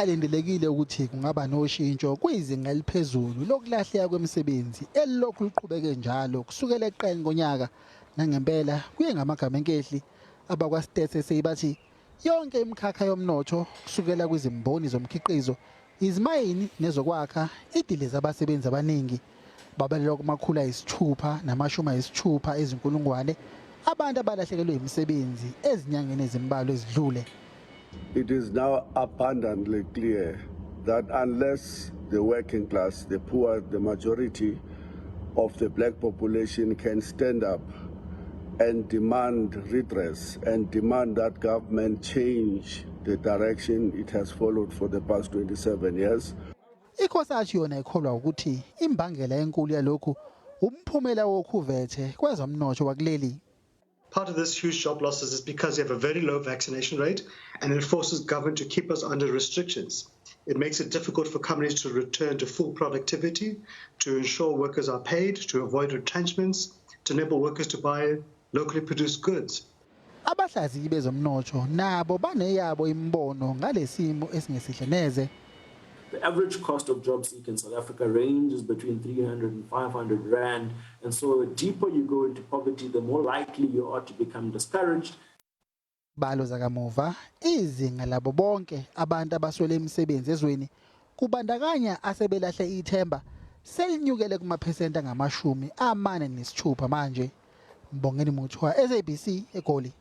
Kungalindelekile ukuthi kungaba noshintsho kwizinga eliphezulu lokulahleka kwemisebenzi elokhu liqhubeke njalo kusukela ekuqaleni konyaka nangempela kuye ngamagama enkehli abakwaStatsSA bathi yonke imikhakha yomnotho kusukela kwizimboni zomkhiqizo, izimayini nezokwakha idilize abasebenzi abaningi babalelwa kumakhulu ayisithupha namashumi ayisithupha ezinkulungwane abantu abalahlekelwe imisebenzi ezinyangeni ezimbalwa ezidlule. It is now abundantly clear that unless the working class, the poor, the majority of the black population can stand up and demand redress and demand that government change the direction it has followed for the past 27 years. Ikhosathi yona ikholwa ukuthi imbangela enkulu yalokhu umphumela wokhuvethe kwezomnotho wakuleli. Part of this huge job losses is because you have a very low vaccination rate and it forces government to keep us under restrictions. It makes it difficult for companies to return to full productivity, to ensure workers are paid, to avoid retrenchments, to enable workers to buy locally produced goods. Abahlaziyi bezomnotho nabo baneyabo imbono ngalesimo esingesihle neze. The average cost of job seeking in South Africa ranges between 300 and 500 rand. And so the deeper you go into poverty, the more likely you are to become discouraged. Balo zakamuva, izinga labo bonke abantu abaswele imisebenzi ezweni kubandakanya asebelahle ithemba selinyukele kumaphesenti angamashumi 46 manje. Mbongeni Muthwa, SABC eGoli.